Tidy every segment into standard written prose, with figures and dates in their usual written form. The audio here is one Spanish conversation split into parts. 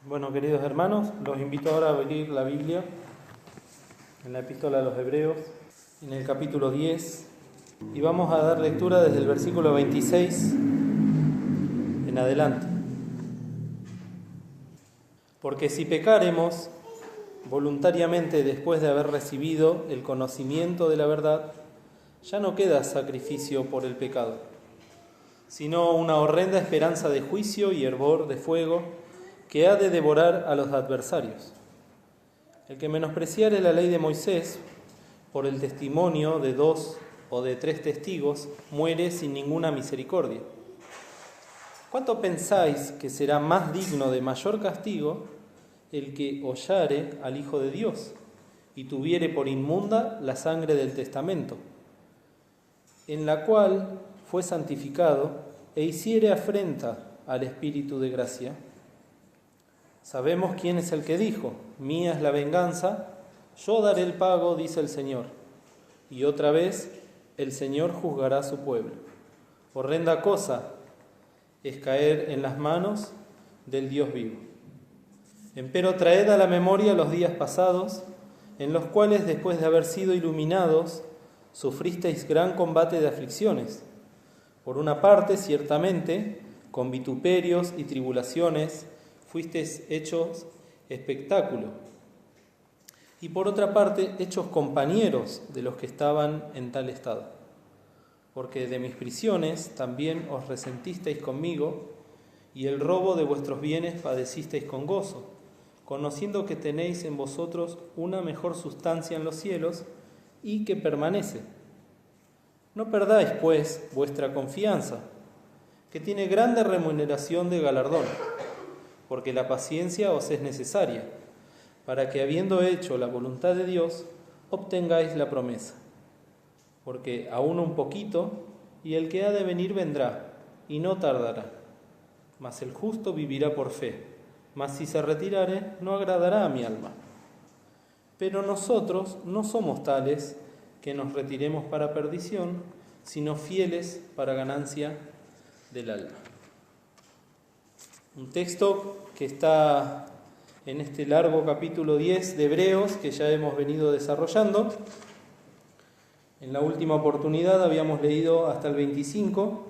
Bueno, queridos hermanos, los invito ahora a abrir la Biblia en la Epístola a los Hebreos, en el capítulo 10, y vamos a dar lectura desde el versículo 26 en adelante. Porque si pecaremos voluntariamente después de haber recibido el conocimiento de la verdad, ya no queda sacrificio por el pecado, sino una horrenda esperanza de juicio y hervor de fuego que ha de devorar a los adversarios. El que menospreciare la ley de Moisés por el testimonio de 2 o de 3 testigos muere sin ninguna misericordia. ¿Cuánto pensáis que será más digno de mayor castigo el que hollare al Hijo de Dios y tuviere por inmunda la sangre del testamento, en la cual fue santificado e hiciere afrenta al Espíritu de gracia? Sabemos quién es el que dijo: mía es la venganza, yo daré el pago, dice el Señor. Y otra vez, el Señor juzgará a su pueblo. Horrenda cosa es caer en las manos del Dios vivo. Empero traed a la memoria los días pasados, en los cuales, después de haber sido iluminados, sufristeis gran combate de aflicciones. Por una parte, ciertamente, con vituperios y tribulaciones, fuisteis hechos espectáculo, y por otra parte, hechos compañeros de los que estaban en tal estado. Porque de mis prisiones también os resentisteis conmigo, y el robo de vuestros bienes padecisteis con gozo, conociendo que tenéis en vosotros una mejor sustancia en los cielos y que permanece. No perdáis, pues, vuestra confianza, que tiene grande remuneración de galardón, porque la paciencia os es necesaria, para que, habiendo hecho la voluntad de Dios, obtengáis la promesa. Porque aún un poquito, y el que ha de venir vendrá, y no tardará. Mas el justo vivirá por fe, mas si se retirare, no agradará a mi alma. Pero nosotros no somos tales que nos retiremos para perdición, sino fieles para ganancia del alma. Un texto que está en este largo capítulo 10 de Hebreos que ya hemos venido desarrollando. En la última oportunidad habíamos leído hasta el 25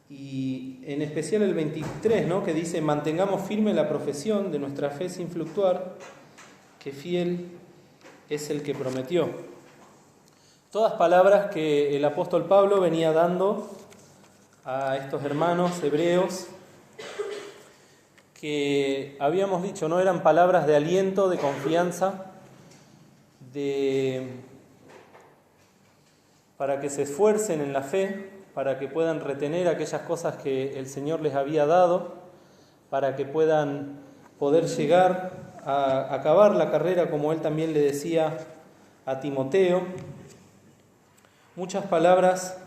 y en especial el 23, ¿no? Que dice: mantengamos firme la profesión de nuestra fe sin fluctuar, que fiel es el que prometió. Todas palabras que el apóstol Pablo venía dando a estos hermanos hebreos, que habíamos dicho no eran palabras de aliento, de confianza, para que se esfuercen en la fe, para que puedan retener aquellas cosas que el Señor les había dado, para que puedan poder llegar a acabar la carrera, como él también le decía a Timoteo. Muchas palabras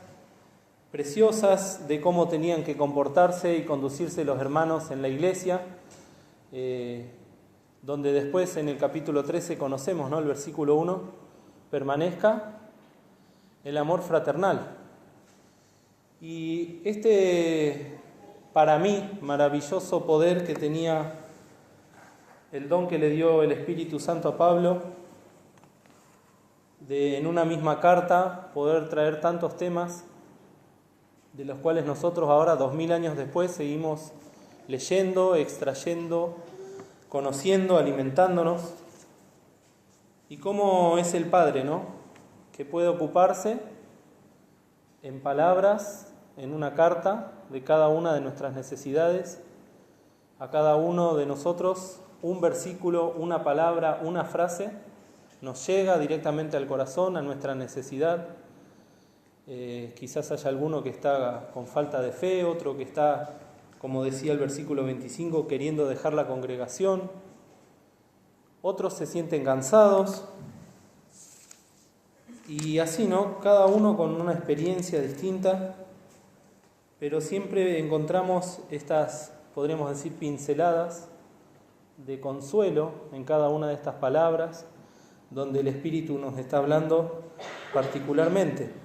preciosas de cómo tenían que comportarse y conducirse los hermanos en la iglesia, donde después en el capítulo 13 conocemos, ¿no? El versículo 1, permanezca el amor fraternal. Y este, para mí, maravilloso poder que tenía el don que le dio el Espíritu Santo a Pablo, de en una misma carta poder traer tantos temas de los cuales nosotros ahora, 2000 años después, seguimos leyendo, extrayendo, conociendo, alimentándonos. Y cómo es el Padre, ¿no? Que puede ocuparse en palabras, en una carta, de cada una de nuestras necesidades, a cada uno de nosotros un versículo, una palabra, una frase, nos llega directamente al corazón, a nuestra necesidad. Quizás haya alguno que está con falta de fe, otro que está, como decía el versículo 25, queriendo dejar la congregación. Otros se sienten cansados. Y así, ¿no? Cada uno con una experiencia distinta, pero siempre encontramos estas, podríamos decir, pinceladas de consuelo en cada una de estas palabras, donde el Espíritu nos está hablando particularmente.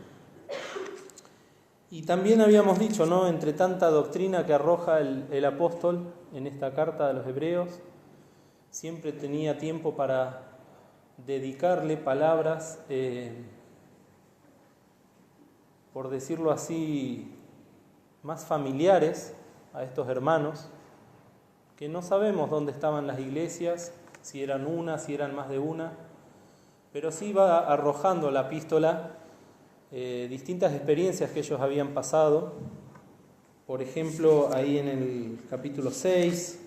Y también habíamos dicho, ¿no?, entre tanta doctrina que arroja el apóstol en esta carta a los hebreos, siempre tenía tiempo para dedicarle palabras, por decirlo así, más familiares a estos hermanos, que no sabemos dónde estaban las iglesias, si eran una, si eran más de una, pero sí va arrojando la epístola distintas experiencias que ellos habían pasado. Por ejemplo, ahí en el capítulo 6,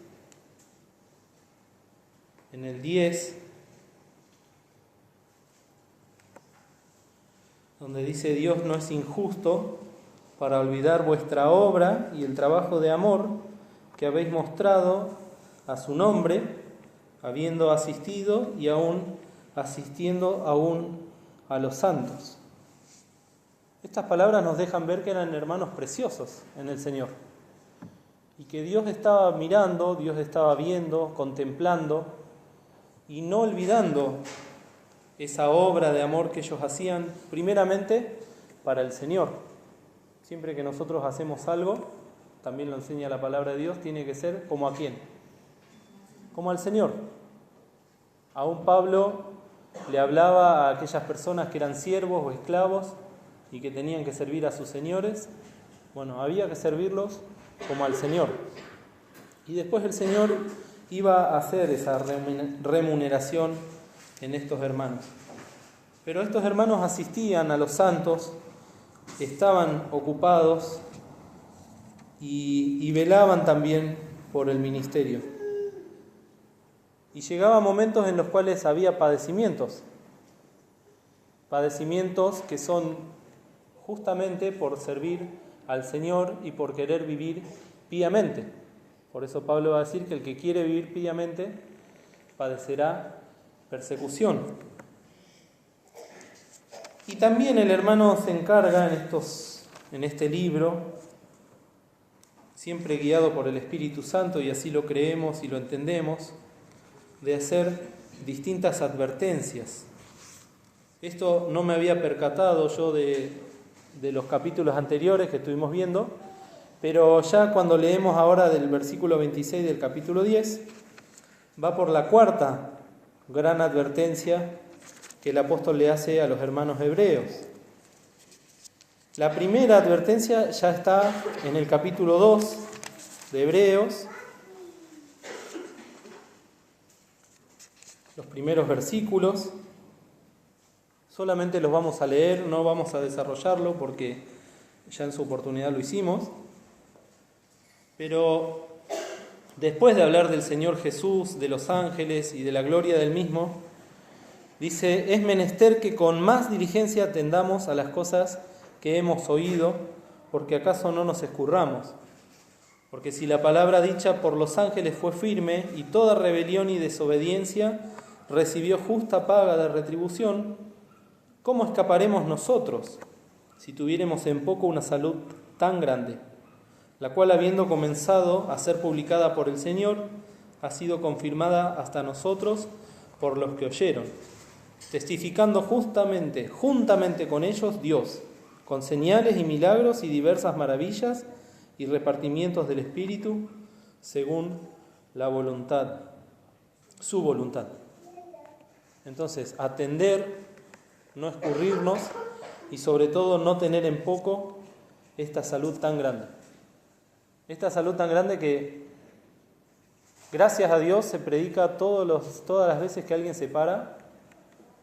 en el 10, donde dice: Dios no es injusto para olvidar vuestra obra y el trabajo de amor que habéis mostrado a su nombre, habiendo asistido y aún asistiendo aún a los santos. Estas palabras nos dejan ver que eran hermanos preciosos en el Señor y que Dios estaba mirando, Dios estaba viendo, contemplando y no olvidando esa obra de amor que ellos hacían primeramente para el Señor. Siempre que nosotros hacemos algo, también lo enseña la palabra de Dios, tiene que ser como a quién, como al Señor. Aún Pablo le hablaba a aquellas personas que eran siervos o esclavos y que tenían que servir a sus señores. Bueno, había que servirlos como al Señor. Y después el Señor iba a hacer esa remuneración en estos hermanos. Pero estos hermanos asistían a los santos, estaban ocupados y velaban también por el ministerio. Y llegaban momentos en los cuales había padecimientos que son justamente por servir al Señor y por querer vivir piamente. Por eso Pablo va a decir que el que quiere vivir piamente padecerá persecución. Y también el hermano se encarga en este libro, siempre guiado por el Espíritu Santo, y así lo creemos y lo entendemos, de hacer distintas advertencias. Esto no me había percatado yo de los capítulos anteriores que estuvimos viendo, pero ya cuando leemos ahora del versículo 26 del capítulo 10, va por la cuarta gran advertencia que el apóstol le hace a los hermanos hebreos. La primera advertencia ya está en el capítulo 2 de Hebreos, los primeros versículos. Solamente los vamos a leer, no vamos a desarrollarlo porque ya en su oportunidad lo hicimos. Pero después de hablar del Señor Jesús, de los ángeles y de la gloria del mismo, dice: es menester que con más diligencia atendamos a las cosas que hemos oído, porque acaso no nos escurramos. Porque si la palabra dicha por los ángeles fue firme, y toda rebelión y desobediencia recibió justa paga de retribución, ¿cómo escaparemos nosotros si tuviéremos en poco una salud tan grande, la cual, habiendo comenzado a ser publicada por el Señor, ha sido confirmada hasta nosotros por los que oyeron, testificando juntamente con ellos Dios, con señales y milagros y diversas maravillas y repartimientos del Espíritu, según la voluntad, su voluntad. Entonces, atender, no escurrirnos y sobre todo no tener en poco esta salud tan grande. Esta salud tan grande que, gracias a Dios, se predica todas las veces que alguien se para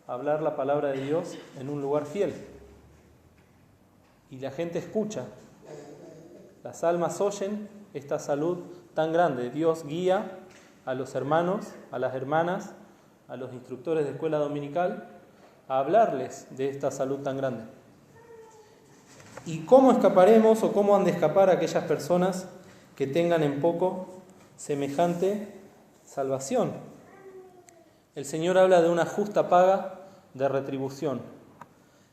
a hablar la palabra de Dios en un lugar fiel. Y la gente escucha. Las almas oyen esta salud tan grande. Dios guía a los hermanos, a las hermanas, a los instructores de escuela dominical a hablarles de esta salud tan grande. ¿Y cómo escaparemos o cómo han de escapar aquellas personas que tengan en poco semejante salvación? El Señor habla de una justa paga de retribución.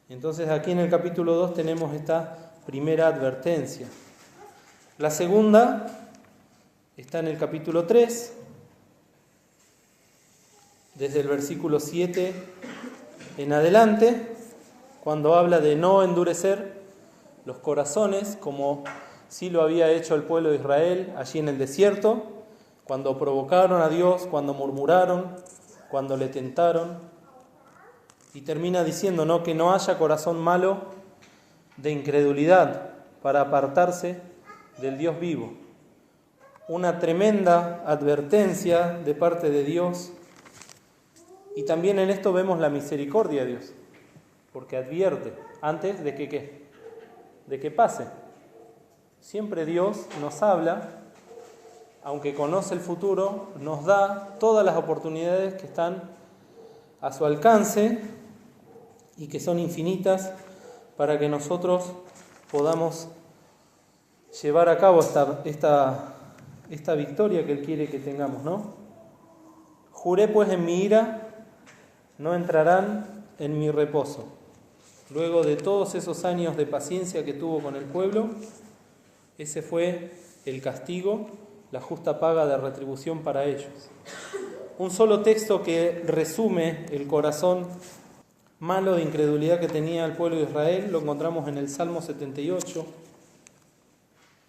Entonces aquí en el capítulo 2 tenemos esta primera advertencia. La segunda está en el capítulo 3, desde el versículo 7 en adelante, cuando habla de no endurecer los corazones, como sí lo había hecho el pueblo de Israel allí en el desierto, cuando provocaron a Dios, cuando murmuraron, cuando le tentaron. Y termina diciendo, ¿no?, que no haya corazón malo de incredulidad para apartarse del Dios vivo. Una tremenda advertencia de parte de Dios. Y también en esto vemos la misericordia de Dios, porque advierte antes de que ¿qué? De que pase. Siempre Dios nos habla, aunque conoce el futuro, nos da todas las oportunidades que están a su alcance y que son infinitas para que nosotros podamos llevar a cabo esta victoria que Él quiere que tengamos, ¿no? Juré pues en mi ira, no entrarán en mi reposo. Luego de todos esos años de paciencia que tuvo con el pueblo, ese fue el castigo, la justa paga de retribución para ellos. Un solo texto que resume el corazón malo de incredulidad que tenía el pueblo de Israel lo encontramos en el Salmo 78.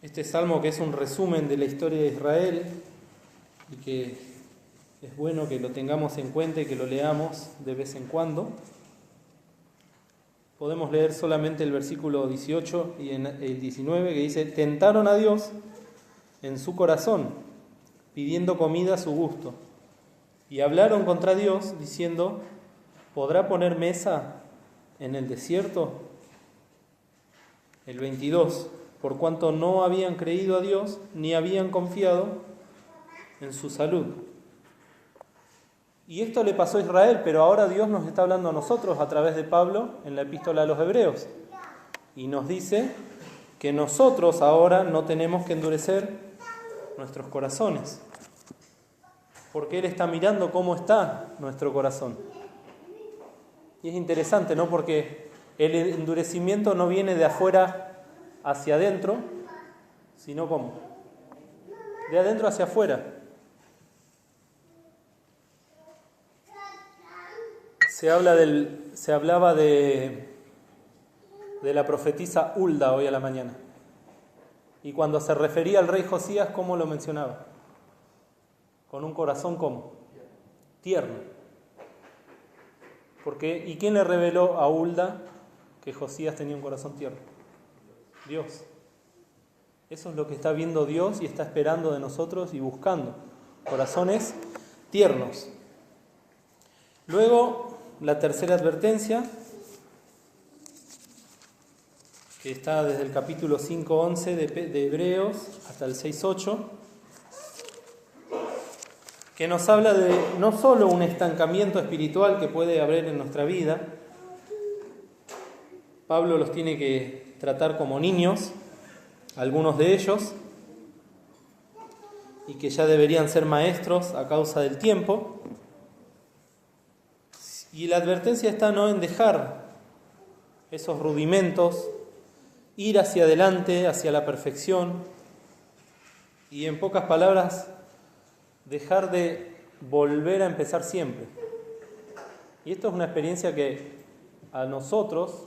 Este salmo, que es un resumen de la historia de Israel y que es bueno que lo tengamos en cuenta y que lo leamos de vez en cuando. Podemos leer solamente el versículo 18 y en el 19, que dice: tentaron a Dios en su corazón, pidiendo comida a su gusto, y hablaron contra Dios, diciendo: ¿podrá poner mesa en el desierto? El 22, por cuanto no habían creído a Dios, ni habían confiado en su salud. Y esto le pasó a Israel, pero ahora Dios nos está hablando a nosotros a través de Pablo en la epístola a los Hebreos. Y nos dice que nosotros ahora no tenemos que endurecer nuestros corazones, porque Él está mirando cómo está nuestro corazón. Y es interesante, ¿no?, porque el endurecimiento no viene de afuera hacia adentro, sino ¿cómo? De adentro hacia afuera. Se hablaba de la profetisa Hulda hoy a la mañana. Y cuando se refería al rey Josías, ¿cómo lo mencionaba? Con un corazón ¿cómo? Tierno. ¿Y quién le reveló a Hulda que Josías tenía un corazón tierno? Dios. Eso es lo que está viendo Dios y está esperando de nosotros y buscando. Corazones tiernos. Luego, la tercera advertencia, que está desde el capítulo 5:11 de Hebreos hasta el 6:8, que nos habla de no solo un estancamiento espiritual que puede haber en nuestra vida. Pablo los tiene que tratar como niños, algunos de ellos, y que ya deberían ser maestros a causa del tiempo. Y la advertencia está no en dejar esos rudimentos, ir hacia adelante, hacia la perfección, y en pocas palabras, dejar de volver a empezar siempre. Y esto es una experiencia que a nosotros,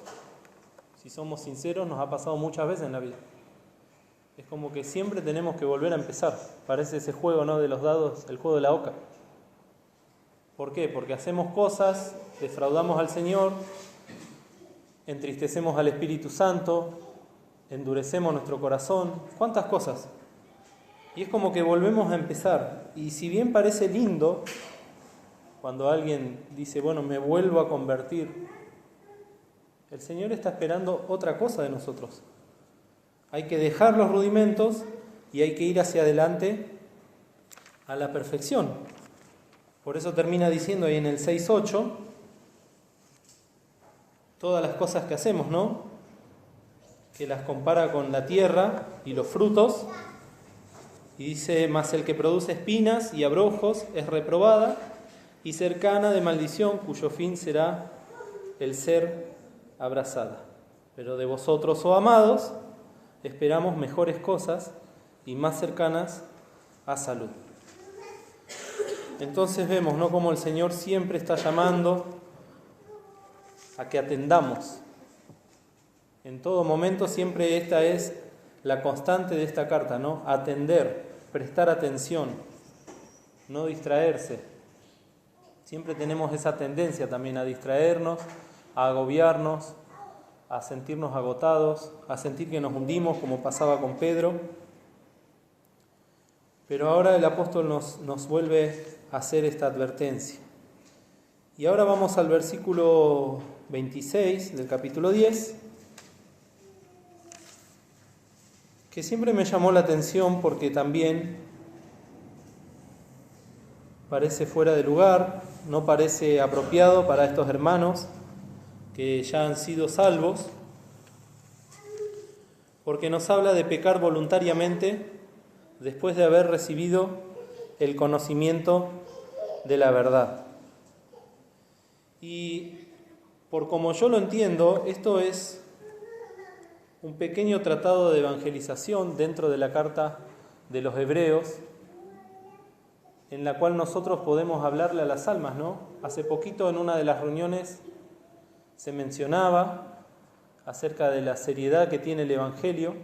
si somos sinceros, nos ha pasado muchas veces en la vida. Es como que siempre tenemos que volver a empezar. Parece ese juego, ¿no?, de los dados, el juego de la oca. ¿Por qué? Porque hacemos cosas, defraudamos al Señor, entristecemos al Espíritu Santo, endurecemos nuestro corazón. ¿Cuántas cosas? Y es como que volvemos a empezar. Y si bien parece lindo cuando alguien dice, bueno, me vuelvo a convertir, el Señor está esperando otra cosa de nosotros. Hay que dejar los rudimentos y hay que ir hacia adelante a la perfección. Por eso termina diciendo ahí en el 6:8 todas las cosas que hacemos, ¿no?, que las compara con la tierra y los frutos. Y dice: mas el que produce espinas y abrojos es reprobada y cercana de maldición, cuyo fin será el ser abrasada. Pero de vosotros, oh amados, esperamos mejores cosas y más cercanas a salud. Entonces vemos, ¿no?, cómo el Señor siempre está llamando a que atendamos En todo momento siempre esta es la constante de esta carta, ¿no? Atender, prestar atención, no distraerse. Siempre tenemos esa tendencia también a distraernos, a agobiarnos, a sentirnos agotados, a sentir que nos hundimos como pasaba con Pedro. Pero ahora el apóstol nos vuelve a hacer esta advertencia. Y ahora vamos al versículo 26 del capítulo 10, que siempre me llamó la atención porque también parece fuera de lugar, no parece apropiado para estos hermanos que ya han sido salvos, porque nos habla de pecar voluntariamente después de haber recibido el conocimiento de la verdad. Y por como yo lo entiendo, esto es un pequeño tratado de evangelización dentro de la carta de los Hebreos, en la cual nosotros podemos hablarle a las almas, ¿no? Hace poquito en una de las reuniones se mencionaba acerca de la seriedad que tiene el Evangelio,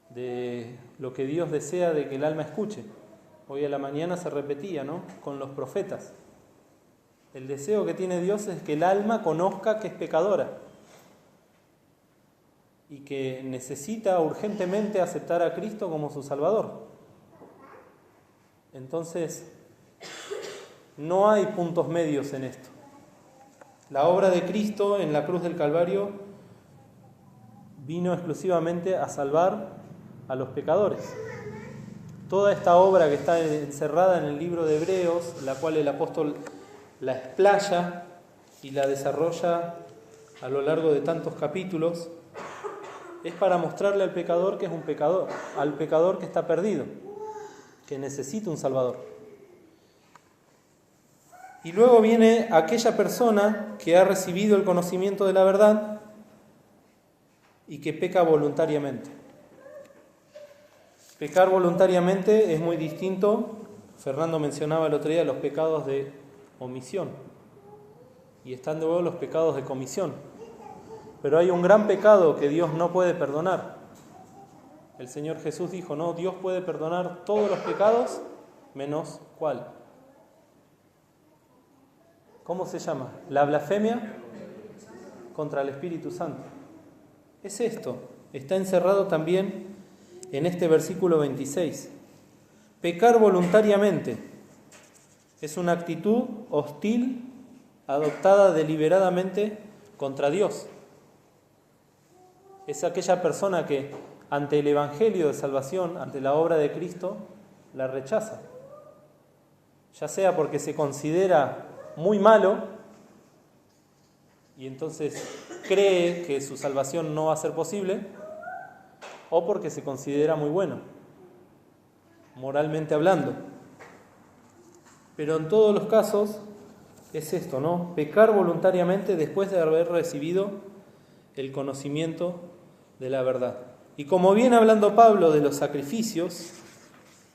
de lo que Dios desea de que el alma escuche. Hoy a la mañana se repetía, ¿no? Con los profetas. El deseo que tiene Dios es que el alma conozca que es pecadora y que necesita urgentemente aceptar a Cristo como su Salvador. Entonces, no hay puntos medios en esto. La obra de Cristo en la cruz del Calvario vino exclusivamente a salvar a los pecadores. Toda esta obra que está encerrada en el libro de Hebreos, la cual el apóstol la explaya y la desarrolla a lo largo de tantos capítulos, es para mostrarle al pecador que es un pecador, al pecador que está perdido, que necesita un Salvador. Y luego viene aquella persona que ha recibido el conocimiento de la verdad y que peca voluntariamente. Pecar voluntariamente es muy distinto, Fernando mencionaba el otro día los pecados de omisión, y están de nuevo los pecados de comisión. Pero hay un gran pecado que Dios no puede perdonar. El Señor Jesús dijo, no, Dios puede perdonar todos los pecados, menos ¿cuál? ¿Cómo se llama? La blasfemia contra el Espíritu Santo. Es esto, está encerrado también en este versículo 26. Pecar voluntariamente es una actitud hostil adoptada deliberadamente contra Dios. Es aquella persona que ante el Evangelio de salvación, ante la obra de Cristo, la rechaza. Ya sea porque se considera muy malo y entonces cree que su salvación no va a ser posible, o porque se considera muy bueno, moralmente hablando. Pero en todos los casos es esto, ¿no? Pecar voluntariamente después de haber recibido el conocimiento de la verdad. Y como viene hablando Pablo de los sacrificios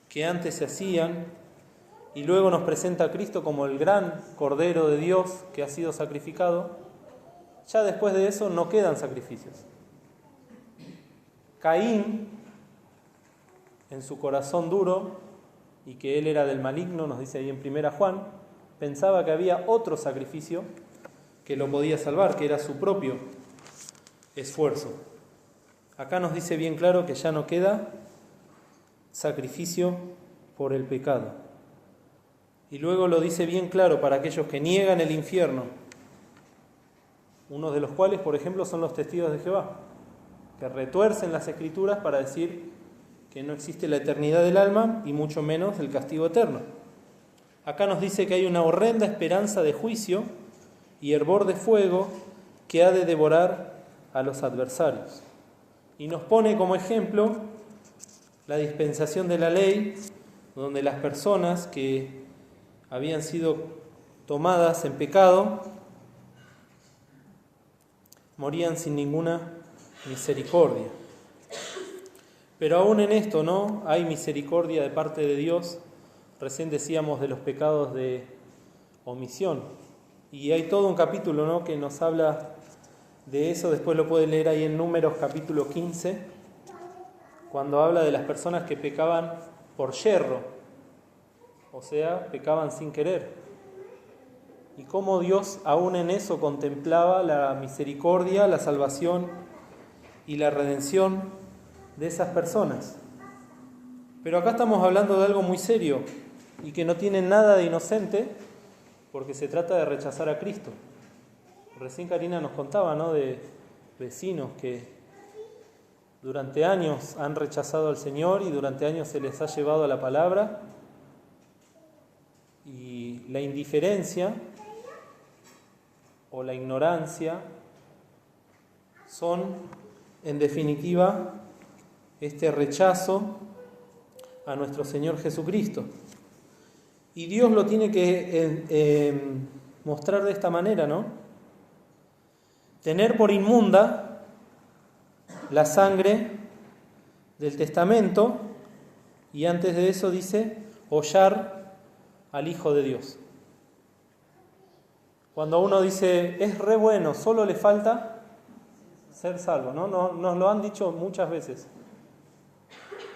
que antes se hacían, y luego nos presenta a Cristo como el gran Cordero de Dios que ha sido sacrificado, ya después de eso no quedan sacrificios. Caín, en su corazón duro, y que él era del maligno, nos dice ahí en 1 Juan, pensaba que había otro sacrificio que lo podía salvar, que era su propio esfuerzo. Acá nos dice bien claro que ya no queda sacrificio por el pecado. Y luego lo dice bien claro para aquellos que niegan el infierno, unos de los cuales, por ejemplo, son los testigos de Jehová, que retuercen las Escrituras para decir que no existe la eternidad del alma y mucho menos el castigo eterno. Acá nos dice que hay una horrenda esperanza de juicio y hervor de fuego que ha de devorar a los adversarios. Y nos pone como ejemplo la dispensación de la ley, donde las personas que habían sido tomadas en pecado morían sin ninguna misericordia. Pero aún en esto, ¿no? Hay misericordia de parte de Dios. Recién decíamos de los pecados de omisión. Y hay todo un capítulo, ¿no?, que nos habla de eso después lo puede leer ahí en Números capítulo 15, cuando habla de las personas que pecaban por yerro, o sea, pecaban sin querer. Y cómo Dios aún en eso contemplaba la misericordia, la salvación y la redención de esas personas. Pero acá estamos hablando de algo muy serio y que no tiene nada de inocente, porque se trata de rechazar a Cristo. Recién Karina nos contaba, ¿no?, de vecinos que durante años han rechazado al Señor y durante años se les ha llevado a la palabra, y la indiferencia o la ignorancia son, en definitiva, este rechazo a nuestro Señor Jesucristo. Y Dios lo tiene que mostrar de esta manera, ¿no? Tener por inmunda la sangre del testamento, y antes de eso dice, hollar al Hijo de Dios. Cuando uno dice, es re bueno, solo le falta ser salvo, ¿no? Nos lo han dicho muchas veces.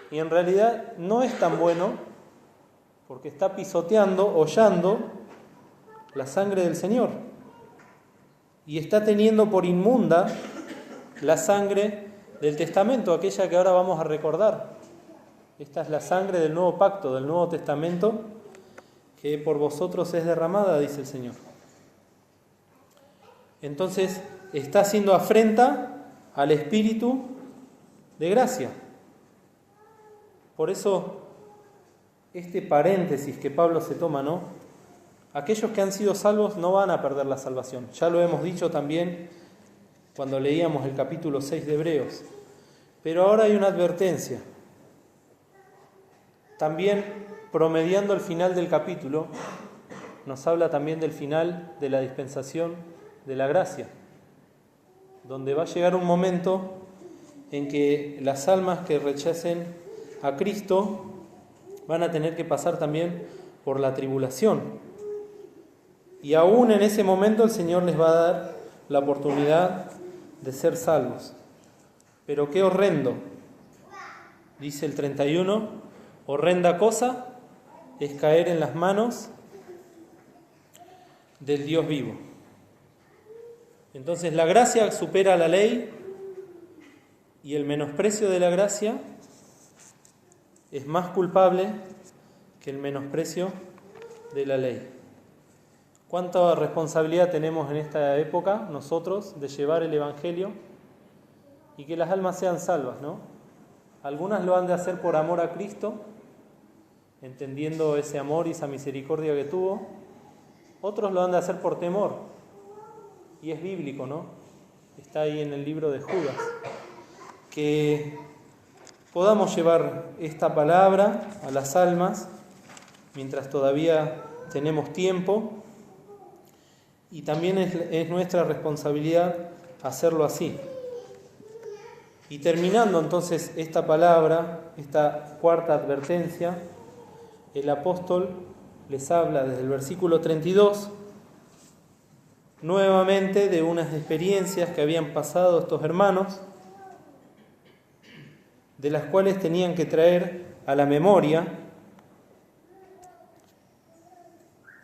Y en realidad no es tan bueno, porque está pisoteando, hollando la sangre del Señor. Y está teniendo por inmunda la sangre del testamento, aquella que ahora vamos a recordar. Esta es la sangre del nuevo pacto, del Nuevo Testamento, que por vosotros es derramada, dice el Señor. Entonces está haciendo afrenta al Espíritu de gracia. Por eso este paréntesis que Pablo se toma, ¿no? Aquellos que han sido salvos no van a perder la salvación. Ya lo hemos dicho también cuando leíamos el capítulo 6 de Hebreos. Pero ahora hay una advertencia. También, promediando el final del capítulo, nos habla también del final de la dispensación de la gracia, donde va a llegar un momento en que las almas que rechacen a Cristo van a tener que pasar también por la tribulación. Y aún en ese momento el Señor les va a dar la oportunidad de ser salvos. Pero qué horrendo, dice el 31, horrenda cosa es caer en las manos del Dios vivo. Entonces la gracia supera la ley, y el menosprecio de la gracia es más culpable que el menosprecio de la ley. ¿Cuánta responsabilidad tenemos en esta época nosotros de llevar el Evangelio y que las almas sean salvas, ¿no? Algunas lo han de hacer por amor a Cristo, entendiendo ese amor y esa misericordia que tuvo. Otros lo han de hacer por temor. Y es bíblico, ¿no? Está ahí en el libro de Judas. Que podamos llevar esta palabra a las almas mientras todavía tenemos tiempo, y también es nuestra responsabilidad hacerlo así. Y terminando entonces esta palabra, esta cuarta advertencia, el apóstol les habla desde el versículo 32 nuevamente de unas experiencias que habían pasado estos hermanos, de las cuales tenían que traer a la memoria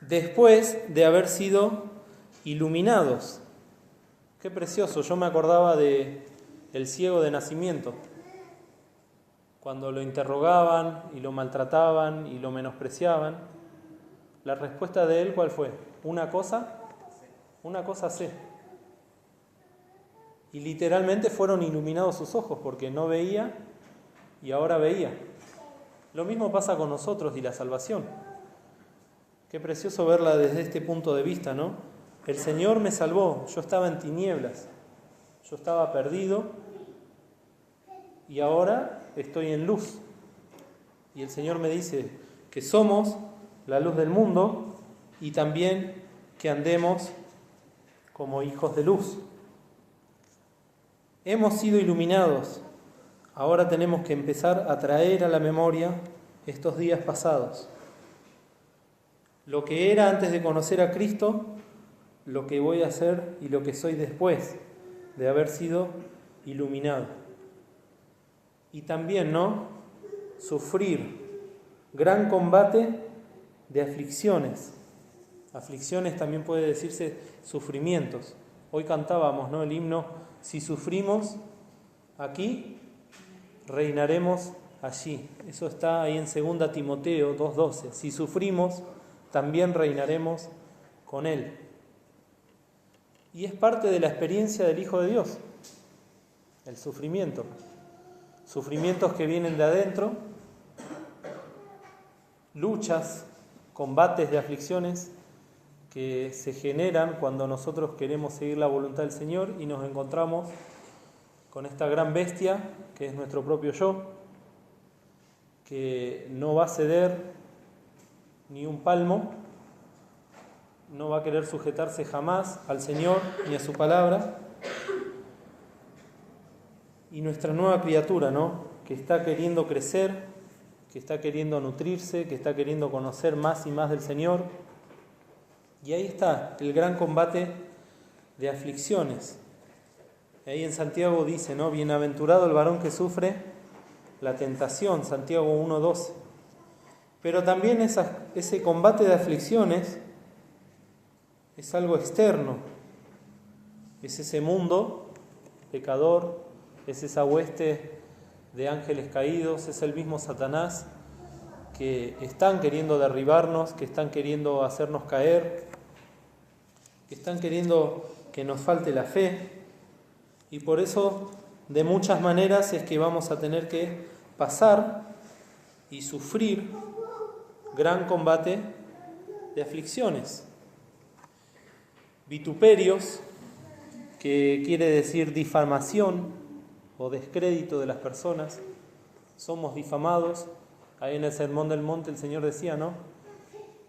después de haber sido iluminados. Qué precioso, yo me acordaba del ciego de nacimiento, cuando lo interrogaban y lo maltrataban y lo menospreciaban. La respuesta de él, ¿cuál fue? Una cosa sé. Y literalmente fueron iluminados sus ojos, porque no veía y ahora veía. Lo mismo pasa con nosotros y la salvación. Qué precioso verla desde este punto de vista, ¿no? El Señor me salvó, yo estaba en tinieblas, yo estaba perdido y ahora estoy en luz. Y el Señor me dice que somos la luz del mundo y también que andemos como hijos de luz. Hemos sido iluminados, ahora tenemos que empezar a traer a la memoria estos días pasados. Lo que era antes de conocer a Cristo, lo que voy a hacer y lo que soy después de haber sido iluminado. Y también, ¿no?, sufrir gran combate de aflicciones. Aflicciones también puede decirse sufrimientos. Hoy cantábamos, ¿no?, el himno: si sufrimos aquí, reinaremos allí. Eso está ahí en 2 Timoteo 2:12. Si sufrimos, también reinaremos con Él. Y es parte de la experiencia del Hijo de Dios, el sufrimiento. Sufrimientos que vienen de adentro, luchas, combates de aflicciones que se generan cuando nosotros queremos seguir la voluntad del Señor y nos encontramos con esta gran bestia que es nuestro propio yo, que no va a ceder ni un palmo, no va a querer sujetarse jamás al Señor ni a su palabra. Y nuestra nueva criatura, ¿no?, que está queriendo crecer, que está queriendo nutrirse, que está queriendo conocer más y más del Señor. Y ahí está el gran combate de aflicciones. Ahí en Santiago dice, ¿no?, bienaventurado el varón que sufre la tentación, Santiago 1:12. Pero también ese combate de aflicciones es algo externo. Es ese mundo pecador, es esa hueste de ángeles caídos, es el mismo Satanás que están queriendo derribarnos, que están queriendo hacernos caer, que están queriendo que nos falte la fe. Y por eso, de muchas maneras, es que vamos a tener que pasar y sufrir gran combate de aflicciones. Vituperios, que quiere decir difamación o descrédito de las personas. Somos difamados. Ahí en el Sermón del Monte el Señor decía, ¿no?,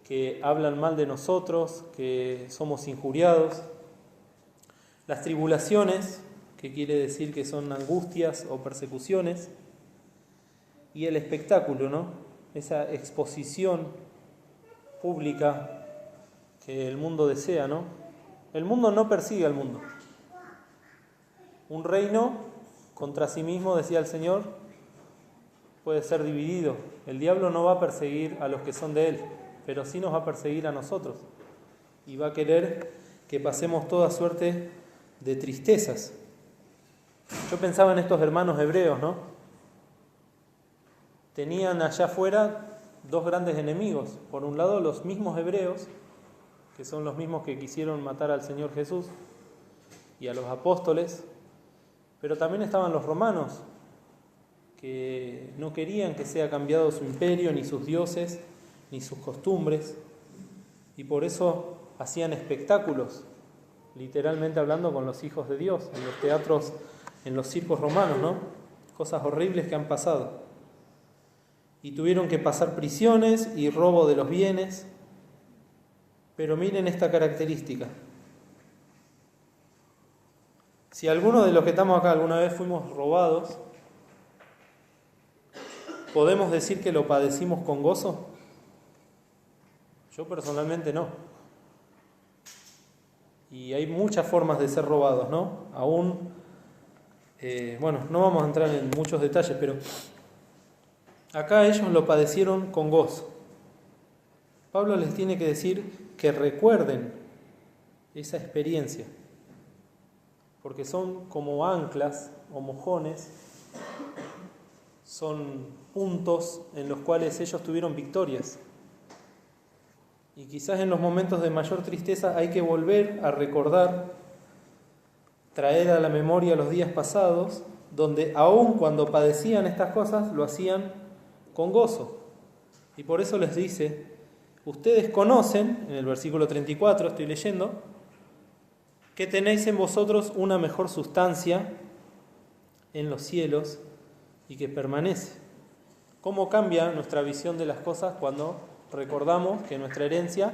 que hablan mal de nosotros, que somos injuriados. Las tribulaciones, que quiere decir que son angustias o persecuciones. Y el espectáculo, ¿no?, esa exposición pública que el mundo desea, ¿no? El mundo no persigue al mundo. Un reino contra sí mismo, decía el Señor, puede ser dividido. El diablo no va a perseguir a los que son de él, pero sí nos va a perseguir a nosotros. Y va a querer que pasemos toda suerte de tristezas. Yo pensaba en estos hermanos hebreos, ¿no? Tenían allá afuera dos grandes enemigos. Por un lado, los mismos hebreos, que son los mismos que quisieron matar al Señor Jesús y a los apóstoles, pero también estaban los romanos, que no querían que sea cambiado su imperio, ni sus dioses, ni sus costumbres, y por eso hacían espectáculos, literalmente hablando, con los hijos de Dios, en los teatros, en los circos romanos, ¿no? Cosas horribles que han pasado. Y tuvieron que pasar prisiones y robo de los bienes. Pero miren esta característica. Si alguno de los que estamos acá alguna vez fuimos robados, ¿podemos decir que lo padecimos con gozo? Yo personalmente no. Y hay muchas formas de ser robados, ¿no? Aún, no vamos a entrar en muchos detalles, pero acá ellos lo padecieron con gozo. Pablo les tiene que decir que recuerden esa experiencia, porque son como anclas o mojones, son puntos en los cuales ellos tuvieron victorias. Y quizás en los momentos de mayor tristeza hay que volver a recordar, traer a la memoria los días pasados, donde aun cuando padecían estas cosas, lo hacían con gozo. Y por eso les dice, ustedes conocen, en el versículo 34 estoy leyendo, que tenéis en vosotros una mejor sustancia en los cielos y que permanece. ¿Cómo cambia nuestra visión de las cosas cuando recordamos que nuestra herencia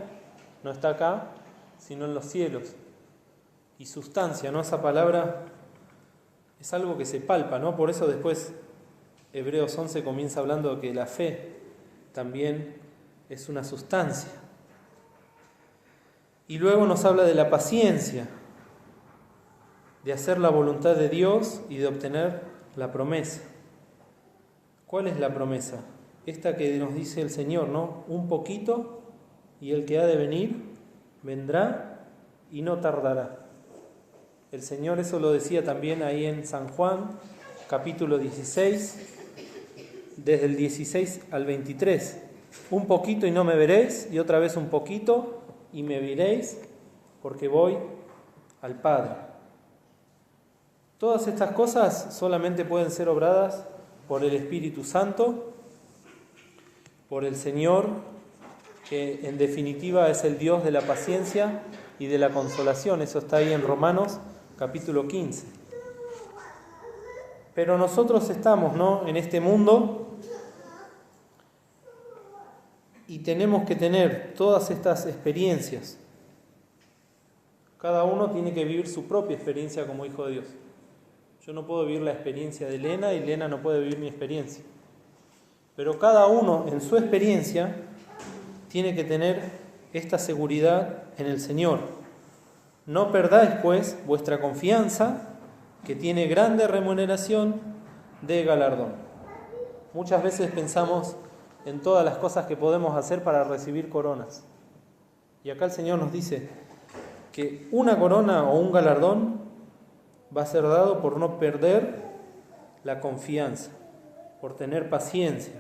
no está acá, sino en los cielos? Y sustancia, ¿no? Esa palabra es algo que se palpa, ¿no? Por eso después Hebreos 11 comienza hablando de que la fe también es una sustancia. Y luego nos habla de la paciencia. de hacer la voluntad de Dios y de obtener la promesa. ¿Cuál es la promesa? Esta que nos dice el Señor, ¿no? Un poquito y el que ha de venir vendrá y no tardará. El Señor eso lo decía también ahí en San Juan, capítulo 16, desde el 16 al 23. Un poquito y no me veréis, y otra vez un poquito y me veréis, porque voy al Padre. Todas estas cosas solamente pueden ser obradas por el Espíritu Santo, por el Señor, que en definitiva es el Dios de la paciencia y de la consolación. Eso está ahí en Romanos capítulo 15. Pero nosotros estamos, ¿no?, en este mundo y tenemos que tener todas estas experiencias. Cada uno tiene que vivir su propia experiencia como hijo de Dios. Yo no puedo vivir la experiencia de Elena y Elena no puede vivir mi experiencia. Pero cada uno en su experiencia tiene que tener esta seguridad en el Señor. No perdáis, pues, vuestra confianza, que tiene grande remuneración de galardón. Muchas veces pensamos en todas las cosas que podemos hacer para recibir coronas. Y acá el Señor nos dice que una corona o un galardón va a ser dado por no perder la confianza, por tener paciencia.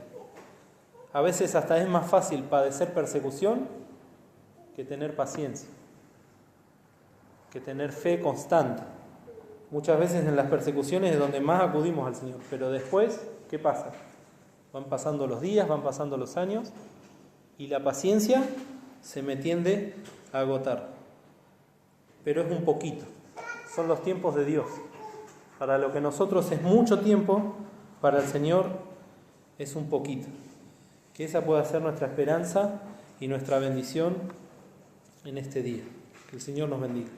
A veces hasta es más fácil padecer persecución que tener paciencia, que tener fe constante. Muchas veces en las persecuciones es donde más acudimos al Señor, pero después, ¿qué pasa? Van pasando los días, van pasando los años y la paciencia se me tiende a agotar. Pero es un poquito, son los tiempos de Dios. Para lo que nosotros es mucho tiempo, para el Señor es un poquito. Que esa pueda ser nuestra esperanza y nuestra bendición en este día. Que el Señor nos bendiga.